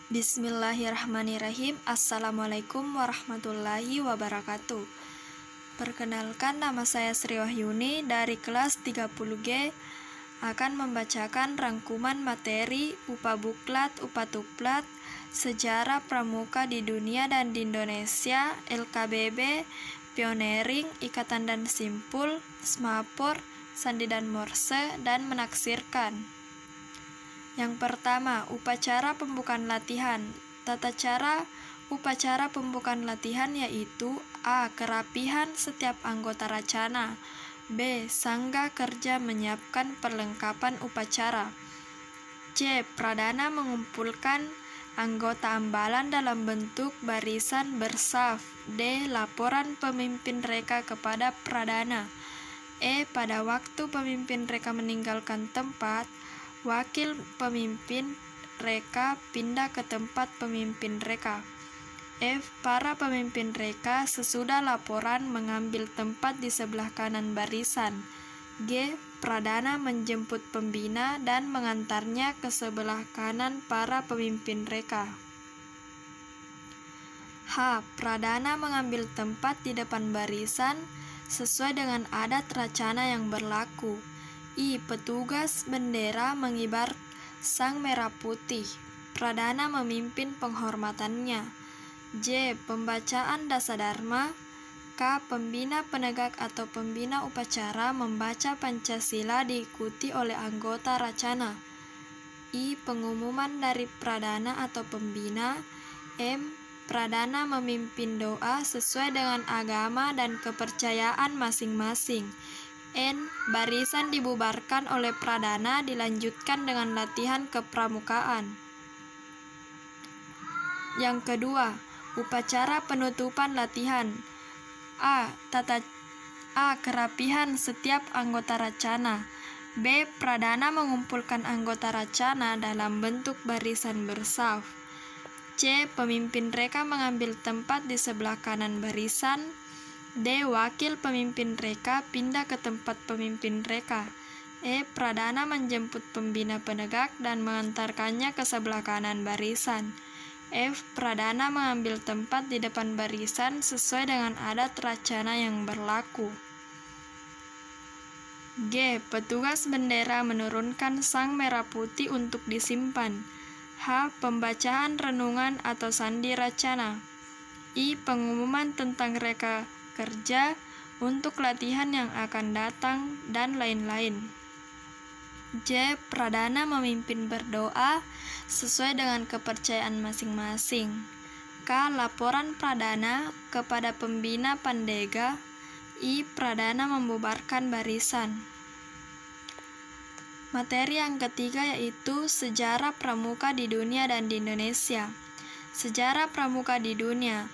Bismillahirrahmanirrahim. Assalamualaikum warahmatullahi wabarakatuh. Perkenalkan, nama saya Sri Wahyuni dari kelas 30G akan membacakan rangkuman materi UPA Buklat, UPA Tuplat, Sejarah Pramuka di Dunia dan di Indonesia, LKBB, Pioneering, Ikatan dan Simpul, Smapor, Sandi dan Morse, dan Menaksirkan. Yang pertama, upacara pembukaan latihan. Tata cara upacara pembukaan latihan yaitu A. Kerapihan setiap anggota racana. B. Sangga kerja menyiapkan perlengkapan upacara. C. Pradana mengumpulkan anggota ambalan dalam bentuk barisan bersaf. D. Laporan pemimpin reka kepada pradana. E. Pada waktu pemimpin reka meninggalkan tempat, wakil pemimpin reka pindah ke tempat pemimpin reka. F. Para pemimpin reka sesudah laporan mengambil tempat di sebelah kanan barisan. G. Pradana menjemput pembina dan mengantarnya ke sebelah kanan para pemimpin reka. H. Pradana mengambil tempat di depan barisan sesuai dengan adat racana yang berlaku. I. Petugas bendera mengibar sang merah putih. Pradana memimpin penghormatannya. J. Pembacaan Dasadharma. K. Pembina penegak atau pembina upacara membaca Pancasila diikuti oleh anggota racana. I. Pengumuman dari pradana atau pembina. M. Pradana memimpin doa sesuai dengan agama dan kepercayaan masing-masing. N. Barisan dibubarkan oleh pradana, dilanjutkan dengan latihan kepramukaan. Yang kedua, upacara penutupan latihan. A. Kerapihan setiap anggota racana. B. Pradana mengumpulkan anggota racana dalam bentuk barisan bersaf. C. Pemimpin reka mengambil tempat di sebelah kanan barisan. D. Wakil pemimpin reka pindah ke tempat pemimpin reka. E. Pradana menjemput pembina penegak dan mengantarkannya ke sebelah kanan barisan. F. Pradana mengambil tempat di depan barisan sesuai dengan adat racana yang berlaku. G. Petugas bendera menurunkan sang merah putih untuk disimpan. H. Pembacaan renungan atau sandi racana. I. Pengumuman tentang reka kerja untuk latihan yang akan datang, dan lain-lain. J. Pradana memimpin berdoa sesuai dengan kepercayaan masing-masing. K. Laporan pradana kepada pembina pandega. I. Pradana membubarkan barisan. Materi yang ketiga yaitu Sejarah Pramuka di Dunia dan di Indonesia. Sejarah Pramuka di Dunia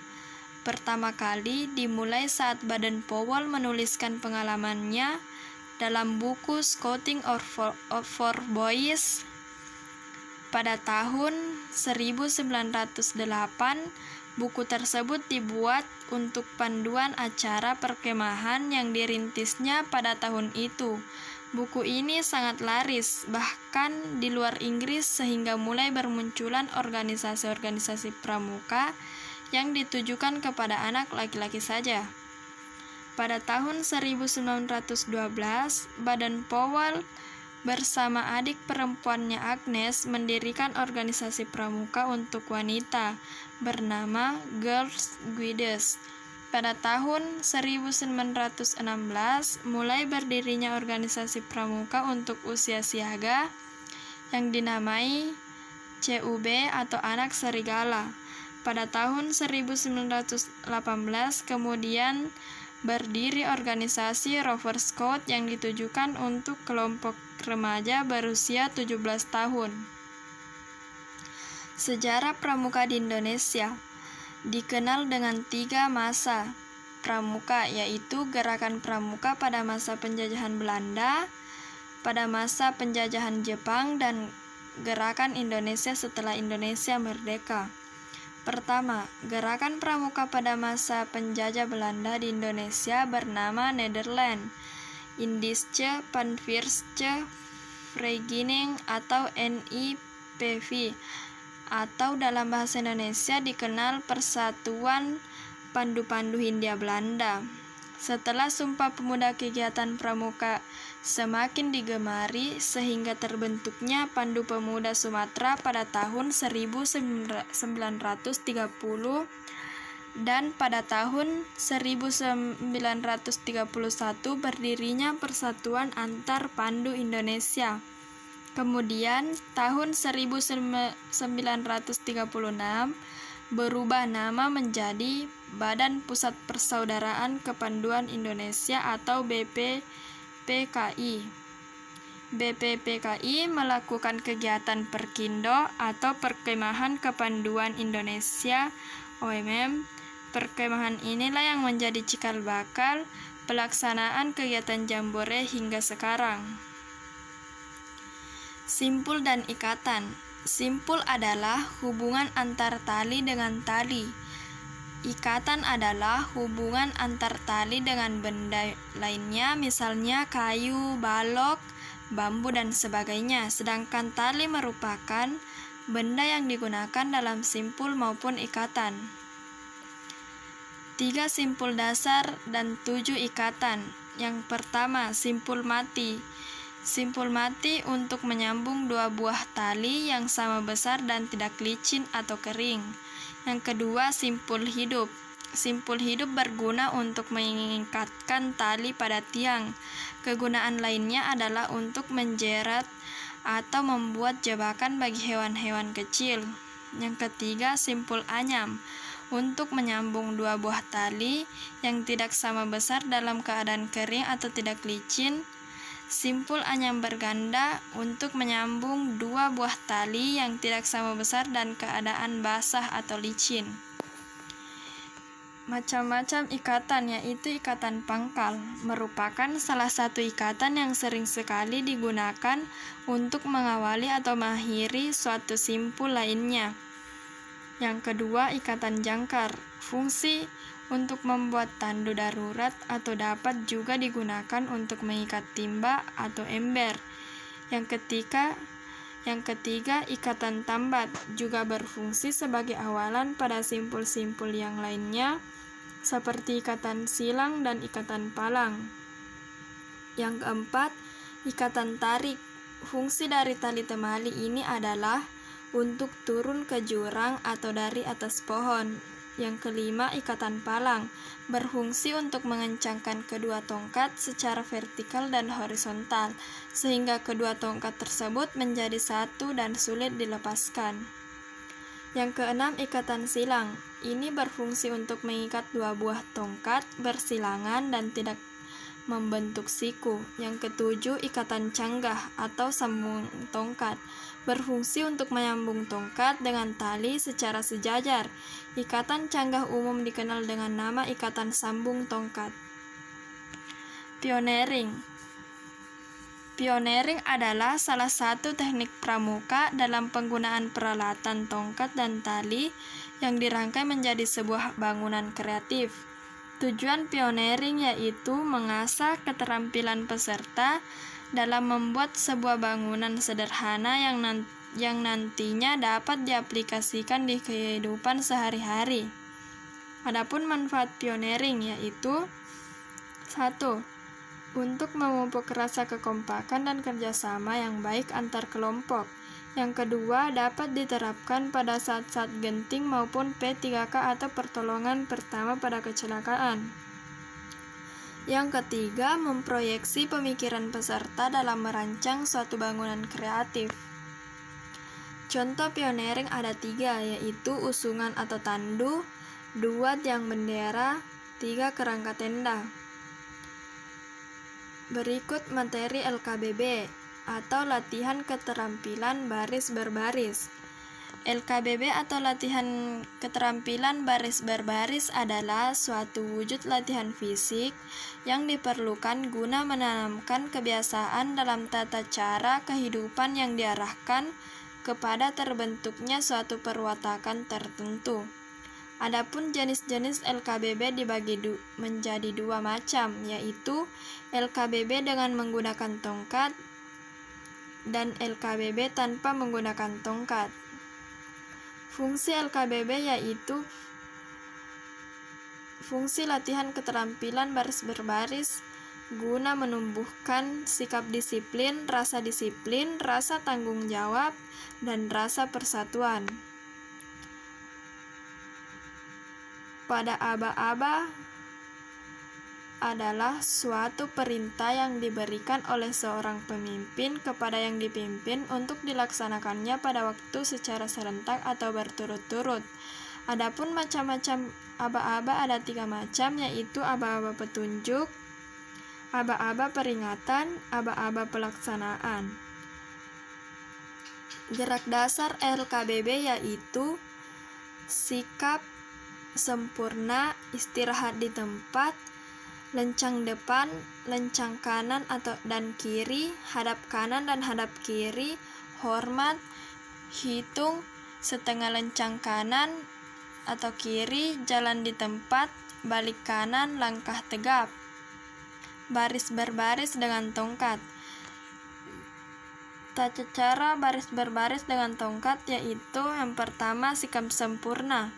pertama kali dimulai saat Baden Powell menuliskan pengalamannya dalam buku Scouting for Boys pada tahun 1908. Buku tersebut dibuat untuk panduan acara perkemahan yang dirintisnya pada tahun itu. Buku ini sangat laris, bahkan di luar Inggris, sehingga mulai bermunculan organisasi-organisasi pramuka yang ditujukan kepada anak laki-laki saja. Pada tahun 1912, Baden Powell bersama adik perempuannya Agnes mendirikan organisasi pramuka untuk wanita bernama Girls Guides. Pada tahun 1916, mulai berdirinya organisasi pramuka untuk usia siaga yang dinamai CUB atau Anak Serigala. Pada tahun 1918 kemudian berdiri organisasi Rover Scout yang ditujukan untuk kelompok remaja berusia 17 tahun. Sejarah pramuka di Indonesia dikenal dengan 3 masa pramuka, yaitu gerakan pramuka pada masa penjajahan Belanda, pada masa penjajahan Jepang, dan gerakan Indonesia setelah Indonesia merdeka. Pertama, gerakan pramuka pada masa penjajah Belanda di Indonesia bernama Nederland, Indische Panvirske Vereniging atau NIPV. atau dalam bahasa Indonesia dikenal Persatuan Pandu-Pandu Hindia Belanda. Setelah Sumpah Pemuda Kegiatan Pramuka semakin digemari sehingga terbentuknya Pandu Pemuda Sumatera pada tahun 1930 dan pada tahun 1931 berdirinya Persatuan Antar Pandu Indonesia. Kemudian tahun 1936 berubah nama menjadi Badan Pusat Persaudaraan Kepanduan Indonesia atau BPPKI. BPPKI melakukan kegiatan Perkindo atau Perkemahan Kepanduan Indonesia OMM. Perkemahan inilah yang menjadi cikal bakal pelaksanaan kegiatan Jambore hingga sekarang. Simpul dan ikatan. Simpul adalah hubungan antar tali dengan tali. Ikatan adalah hubungan antar tali dengan benda lainnya, misalnya kayu, balok, bambu, dan sebagainya. Sedangkan tali merupakan benda yang digunakan dalam simpul maupun ikatan. 3 simpul dasar dan 7 ikatan. Yang pertama, simpul mati. Simpul mati untuk menyambung 2 buah tali yang sama besar dan tidak licin atau kering. Yang kedua, simpul hidup. Simpul hidup berguna untuk mengikatkan tali pada tiang. Kegunaan lainnya adalah untuk menjerat atau membuat jebakan bagi hewan-hewan kecil. Yang ketiga, simpul anyam. Untuk menyambung 2 buah tali yang tidak sama besar dalam keadaan kering atau tidak licin. Simpul anyam berganda untuk menyambung 2 buah tali yang tidak sama besar dan keadaan basah atau licin. Macam-macam ikatan, yaitu ikatan pangkal, merupakan salah satu ikatan yang sering sekali digunakan untuk mengawali atau mengakhiri suatu simpul lainnya. Yang kedua, ikatan jangkar. Fungsi untuk membuat tandu darurat atau dapat juga digunakan untuk mengikat timba atau ember. Yang ketiga, ikatan tambat juga berfungsi sebagai awalan pada simpul-simpul yang lainnya, seperti ikatan silang dan ikatan palang. Yang keempat, ikatan tarik. Fungsi dari tali temali ini adalah untuk turun ke jurang atau dari atas pohon. Yang kelima, ikatan palang. Berfungsi untuk mengencangkan kedua tongkat secara vertikal dan horizontal, sehingga kedua tongkat tersebut menjadi satu dan sulit dilepaskan. Yang keenam, ikatan silang. Ini berfungsi untuk mengikat 2 buah tongkat bersilangan dan tidak membentuk siku. Yang ketujuh, ikatan canggah atau sambung tongkat. Berfungsi untuk menyambung tongkat dengan tali secara sejajar. Ikatan canggah umum dikenal dengan nama ikatan sambung tongkat. Pioneering. Pioneering adalah salah satu teknik pramuka dalam penggunaan peralatan tongkat dan tali yang dirangkai menjadi sebuah bangunan kreatif. Tujuan pioneering yaitu mengasah keterampilan peserta dalam membuat sebuah bangunan sederhana yang nantinya dapat diaplikasikan di kehidupan sehari-hari. Adapun manfaat pioneering yaitu 1. Untuk memupuk rasa kekompakan dan kerjasama yang baik antar kelompok. Yang kedua, dapat diterapkan pada saat-saat genting maupun P3K atau pertolongan pertama pada kecelakaan. Yang ketiga, memproyeksi pemikiran peserta dalam merancang suatu bangunan kreatif. Contoh pioneering ada 3, yaitu usungan atau tandu, 2 tiang bendera, 3 kerangka tenda. Berikut materi LKBB atau latihan keterampilan baris berbaris. LKBB atau latihan keterampilan baris berbaris adalah suatu wujud latihan fisik yang diperlukan guna menanamkan kebiasaan dalam tata cara kehidupan yang diarahkan kepada terbentuknya suatu perwatakan tertentu. Adapun jenis-jenis LKBB dibagi menjadi 2 macam, yaitu LKBB dengan menggunakan tongkat dan LKBB tanpa menggunakan tongkat. Fungsi LKBB yaitu fungsi latihan keterampilan baris berbaris guna menumbuhkan sikap disiplin, rasa tanggung jawab, dan rasa persatuan. Pada aba-aba adalah suatu perintah yang diberikan oleh seorang pemimpin kepada yang dipimpin untuk dilaksanakannya pada waktu secara serentak atau berturut-turut. Adapun macam-macam aba-aba ada 3 macam, yaitu aba-aba petunjuk, aba-aba peringatan, aba-aba pelaksanaan. Gerak dasar LKBB yaitu sikap sempurna, istirahat di tempat, lencang depan, lencang kanan dan kiri, hadap kanan dan hadap kiri, hormat, hitung, setengah lencang kanan atau kiri, jalan di tempat, balik kanan, langkah tegap, baris berbaris dengan tongkat. Tata cara baris berbaris dengan tongkat yaitu yang pertama, sikap sempurna.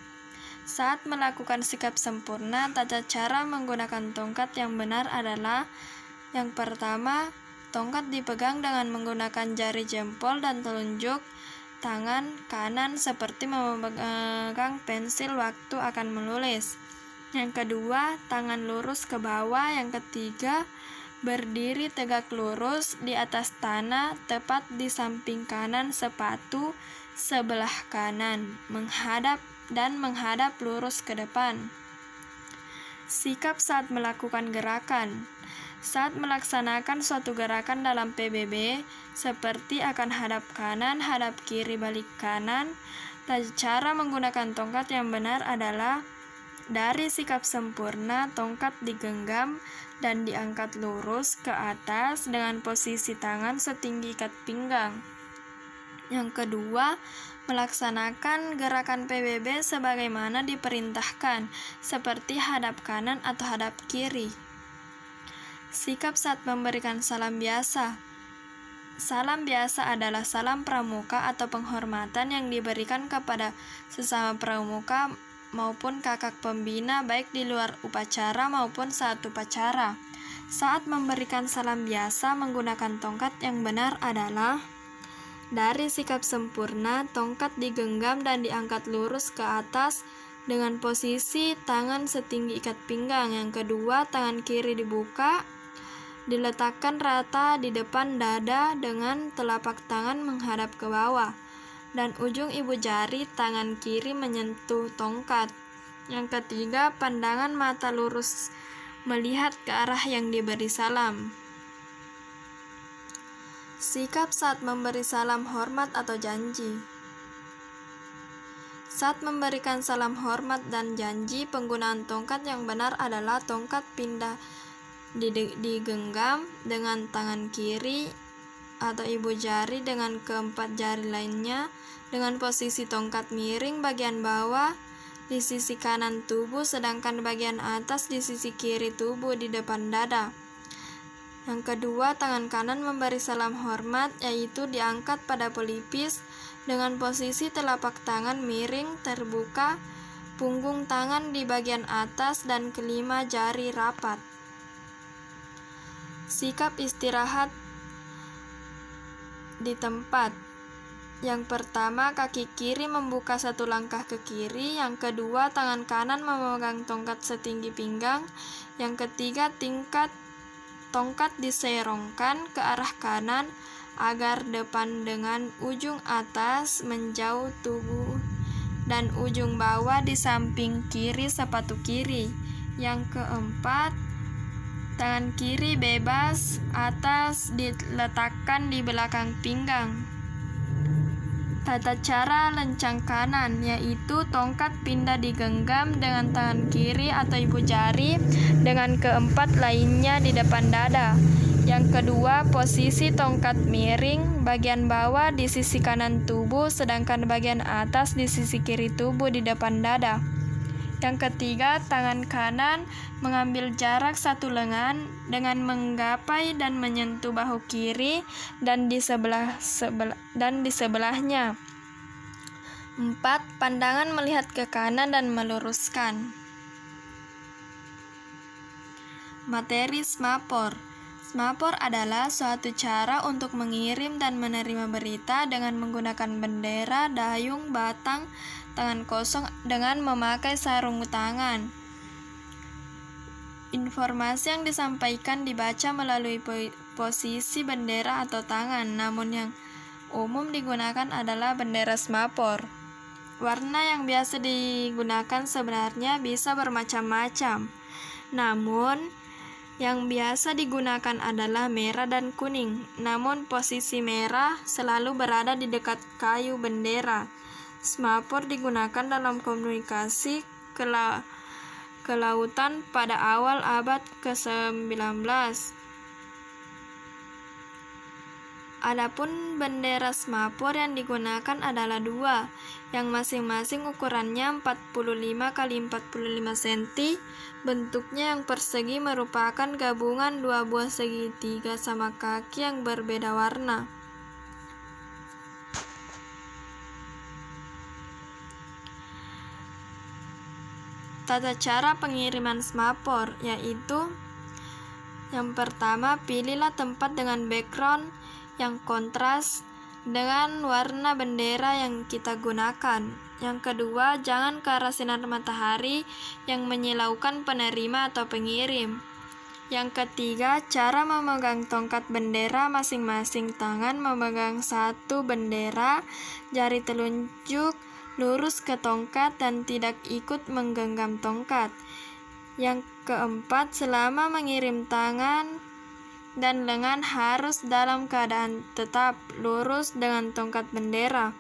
Saat melakukan sikap sempurna, tata cara menggunakan tongkat yang benar adalah: yang pertama, tongkat dipegang dengan menggunakan jari jempol dan telunjuk tangan kanan seperti memegang pensil waktu akan menulis. Yang kedua, tangan lurus ke bawah. Yang ketiga, berdiri tegak lurus di atas tanah tepat di samping kanan sepatu sebelah kanan, menghadap lurus ke depan. Sikap saat melakukan gerakan. Saat melaksanakan suatu gerakan dalam PBB, seperti akan hadap kanan, hadap kiri, balik kanan, tata cara menggunakan tongkat yang benar adalah: dari sikap sempurna, tongkat digenggam dan diangkat lurus ke atas dengan posisi tangan setinggi ikat pinggang. Yang kedua, melaksanakan gerakan PBB sebagaimana diperintahkan, seperti hadap kanan atau hadap kiri. Sikap saat memberikan salam biasa. Salam biasa adalah salam pramuka atau penghormatan yang diberikan kepada sesama pramuka maupun kakak pembina, baik di luar upacara maupun saat upacara. Saat memberikan salam biasa menggunakan tongkat yang benar adalah: dari sikap sempurna, tongkat digenggam dan diangkat lurus ke atas dengan posisi tangan setinggi ikat pinggang. Yang kedua, tangan kiri dibuka, diletakkan rata di depan dada dengan telapak tangan menghadap ke bawah, dan ujung ibu jari tangan kiri menyentuh tongkat. Yang ketiga, pandangan mata lurus melihat ke arah yang diberi salam. Sikap saat memberi salam hormat atau janji. Saat memberikan salam hormat dan janji, penggunaan tongkat yang benar adalah: tongkat pindah digenggam dengan tangan kiri atau ibu jari dengan keempat jari lainnya, dengan posisi tongkat miring bagian bawah di sisi kanan tubuh, sedangkan bagian atas di sisi kiri tubuh di depan dada. Yang kedua, tangan kanan memberi salam hormat, yaitu diangkat pada pelipis dengan posisi telapak tangan miring terbuka, punggung tangan di bagian atas, dan kelima jari rapat. Sikap istirahat di tempat. Yang pertama, kaki kiri membuka satu langkah ke kiri. Yang kedua, tangan kanan memegang tongkat setinggi pinggang. Yang ketiga, tongkat diserongkan ke arah kanan agar depan dengan ujung atas menjauh tubuh dan ujung bawah di samping kiri sepatu kiri. Yang keempat, tangan kiri bebas atas diletakkan di belakang pinggang. Tata cara lencang kanan, yaitu tongkat pindah digenggam dengan tangan kiri atau ibu jari dengan keempat lainnya di depan dada. Yang kedua, posisi tongkat miring, bagian bawah di sisi kanan tubuh, sedangkan bagian atas di sisi kiri tubuh di depan dada. Yang ketiga, tangan kanan mengambil jarak satu lengan dengan menggapai dan menyentuh bahu kiri dan di sebelahnya. 4. Pandangan melihat ke kanan dan meluruskan. Materi semapor. Semapor adalah suatu cara untuk mengirim dan menerima berita dengan menggunakan bendera, dayung, batang, tangan kosong dengan memakai sarung tangan. Informasi yang disampaikan dibaca melalui posisi bendera atau tangan, namun yang umum digunakan adalah bendera semapor. Warna yang biasa digunakan sebenarnya bisa bermacam-macam, namun yang biasa digunakan adalah merah dan kuning. Namun posisi merah selalu berada di dekat kayu bendera. Semapor digunakan dalam komunikasi kelautan pada awal abad ke-19. Adapun bendera semapor yang digunakan adalah dua, yang masing-masing ukurannya 45 x 45 cm. Bentuknya yang persegi merupakan gabungan dua buah segitiga sama kaki yang berbeda warna. Tata cara pengiriman semapor yaitu: yang pertama, pilihlah tempat dengan background yang kontras dengan warna bendera yang kita gunakan. Yang kedua, jangan ke arah sinar matahari yang menyilaukan penerima atau pengirim. Yang ketiga, cara memegang tongkat bendera. Masing-masing tangan memegang satu bendera, jari telunjuk lurus ke tongkat dan tidak ikut menggenggam tongkat. Yang keempat, selama mengirim tangan dan lengan harus dalam keadaan tetap lurus dengan tongkat bendera.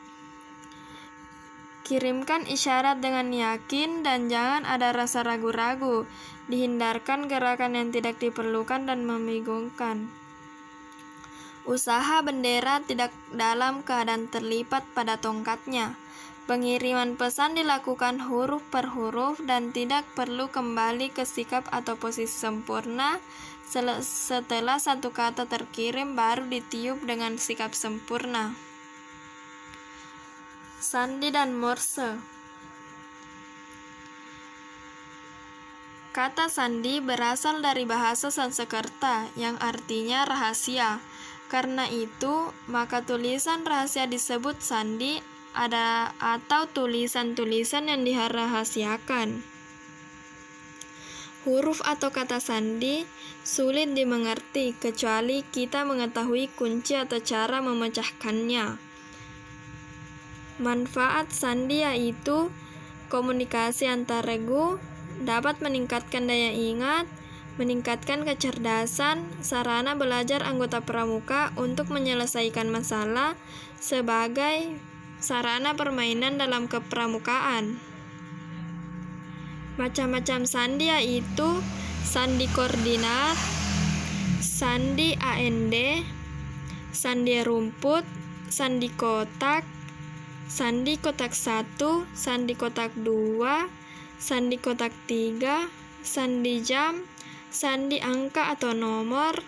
Kirimkan isyarat dengan yakin dan jangan ada rasa ragu-ragu. Dihindarkan gerakan yang tidak diperlukan dan membingungkan. Usaha bendera tidak dalam keadaan terlipat pada tongkatnya. Pengiriman pesan dilakukan huruf per huruf dan tidak perlu kembali ke sikap atau posisi sempurna. Setelah satu kata terkirim baru ditiup dengan sikap sempurna. Sandi dan Morse. Kata sandi berasal dari bahasa Sanskerta yang artinya rahasia. Karena itu, maka tulisan rahasia disebut sandi atau tulisan-tulisan yang dirahasiakan. Huruf atau kata sandi sulit dimengerti kecuali kita mengetahui kunci atau cara memecahkannya. Manfaat sandi yaitu komunikasi antar regu, dapat meningkatkan daya ingat, meningkatkan kecerdasan, sarana belajar anggota pramuka untuk menyelesaikan masalah, sebagai sarana permainan dalam kepramukaan. Macam-macam sandi yaitu sandi koordinat, sandi AND, sandi rumput, sandi kotak 1, sandi kotak 2, sandi kotak 3, sandi jam, sandi angka atau nomor,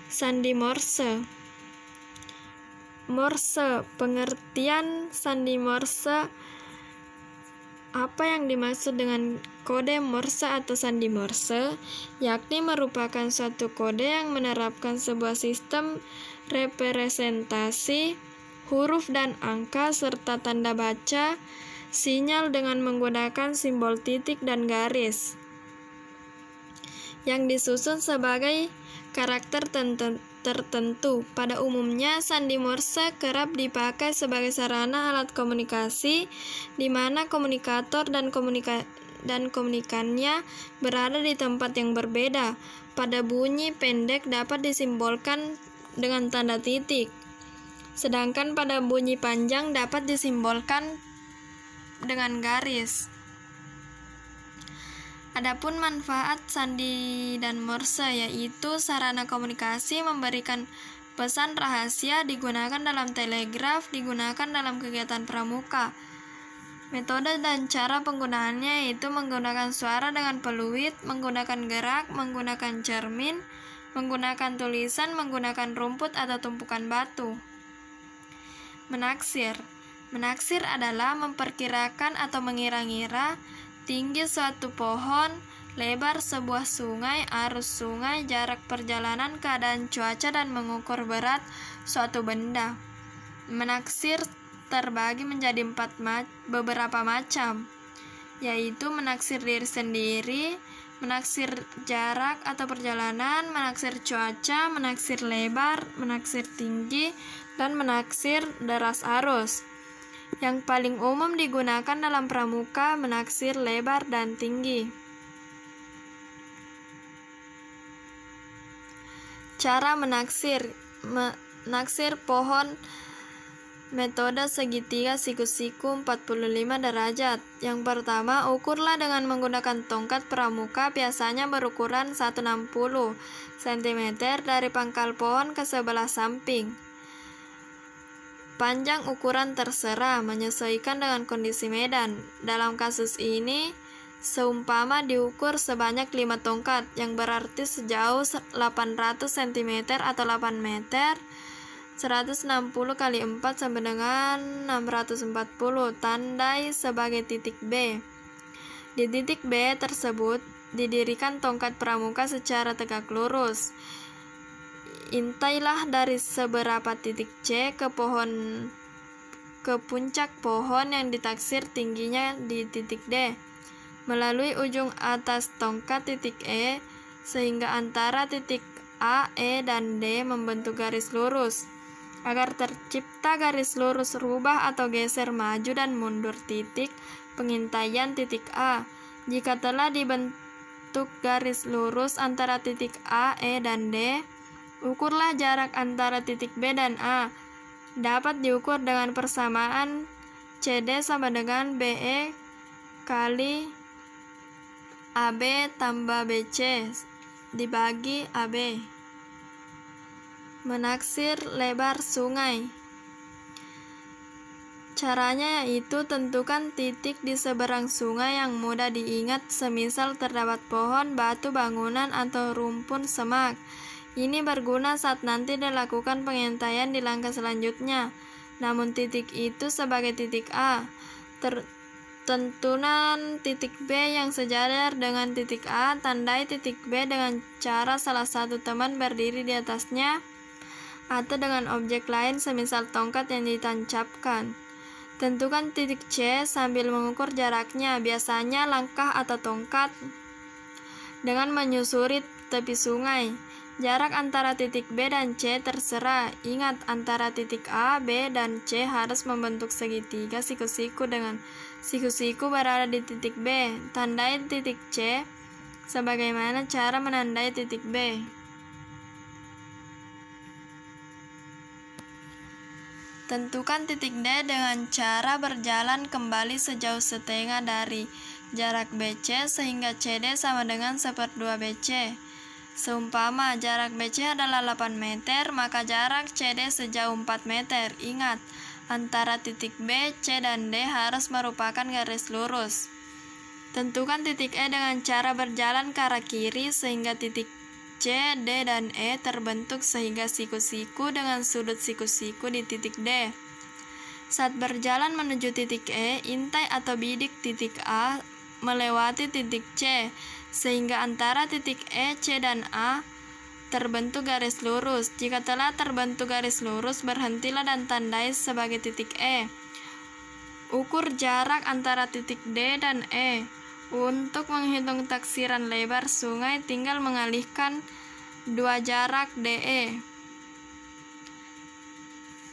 sandi Morse. Morse, pengertian sandi Morse. Apa yang dimaksud dengan kode Morse atau sandi Morse? Yakni merupakan suatu kode yang menerapkan sebuah sistem representasi huruf dan angka serta tanda baca sinyal dengan menggunakan simbol titik dan garis yang disusun sebagai karakter tertentu. Pada umumnya, sandi Morse kerap dipakai sebagai sarana alat komunikasi di mana komunikator dan komunikannya berada di tempat yang berbeda. Pada bunyi pendek dapat disimbolkan dengan tanda titik, sedangkan pada bunyi panjang dapat disimbolkan dengan garis. Adapun manfaat sandi dan Morse yaitu sarana komunikasi, memberikan pesan rahasia, digunakan dalam telegraf, digunakan dalam kegiatan pramuka. Metode dan cara penggunaannya yaitu menggunakan suara dengan peluit, menggunakan gerak, menggunakan cermin, menggunakan tulisan, menggunakan rumput atau tumpukan batu. Menaksir. Menaksir adalah memperkirakan atau mengira-ngira tinggi suatu pohon, lebar sebuah sungai, arus sungai, jarak perjalanan, keadaan cuaca, dan mengukur berat suatu benda. Menaksir terbagi menjadi beberapa macam, yaitu menaksir diri sendiri, menaksir jarak atau perjalanan, menaksir cuaca, menaksir lebar, menaksir tinggi, dan menaksir deras arus. Yang paling umum digunakan dalam pramuka menaksir lebar dan tinggi. Cara menaksir pohon metode segitiga siku-siku 45 derajat. Yang pertama, ukurlah dengan menggunakan tongkat pramuka, biasanya berukuran 160 cm dari pangkal pohon ke sebelah samping. Panjang ukuran terserah, menyesuaikan dengan kondisi medan. Dalam kasus ini, seumpama diukur sebanyak 5 tongkat, yang berarti sejauh 800 cm atau 8 meter, 160 kali 4 sama dengan 640, tandai sebagai titik B. Di titik B tersebut, didirikan tongkat pramuka secara tegak lurus. Intailah dari seberapa titik C ke puncak pohon yang ditaksir tingginya di titik D, melalui ujung atas tongkat titik E, sehingga antara titik A, E, dan D membentuk garis lurus. Agar tercipta garis lurus, rubah atau geser maju dan mundur titik pengintaian titik A. Jika telah dibentuk garis lurus antara titik A, E, dan D, ukurlah jarak antara titik B dan A. Dapat diukur dengan persamaan CD sama dengan BE kali AB tambah BC dibagi AB. Menaksir lebar sungai. Caranya yaitu tentukan titik di seberang sungai yang mudah diingat, semisal terdapat pohon, batu, bangunan, atau rumpun semak. Ini berguna saat nanti dilakukan pengintaian di langkah selanjutnya. Namun titik itu sebagai titik A. Tentukan titik B yang sejajar dengan titik A, tandai titik B dengan cara salah satu teman berdiri di atasnya atau dengan objek lain semisal tongkat yang ditancapkan. Tentukan titik C sambil mengukur jaraknya, biasanya langkah atau tongkat, dengan menyusuri tepi sungai. Jarak antara titik B dan C terserah. Ingat, antara titik A, B, dan C harus membentuk segitiga siku-siku dengan siku-siku berada di titik B. Tandai titik C. Sebagaimana cara menandai titik B. Tentukan titik D dengan cara berjalan kembali sejauh setengah dari jarak BC sehingga CD sama dengan 1/2 BC. Seumpama jarak BC adalah 8 meter, maka jarak CD sejauh 4 meter. Ingat, antara titik B, C, dan D harus merupakan garis lurus. Tentukan titik E dengan cara berjalan ke arah kiri sehingga titik C, D, dan E terbentuk sehingga siku-siku dengan sudut siku-siku di titik D. Saat berjalan menuju titik E, intai atau bidik titik A melewati titik C, sehingga antara titik E, C, dan A terbentuk garis lurus. Jika telah terbentuk garis lurus, berhentilah dan tandai sebagai titik E. Ukur jarak antara titik D dan E. Untuk menghitung taksiran lebar sungai, tinggal mengalihkan 2 jarak DE.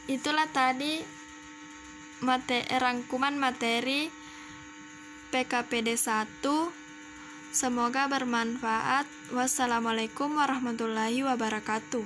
Itulah tadi rangkuman materi PKPD 1. Semoga bermanfaat. Wassalamualaikum warahmatullahi wabarakatuh.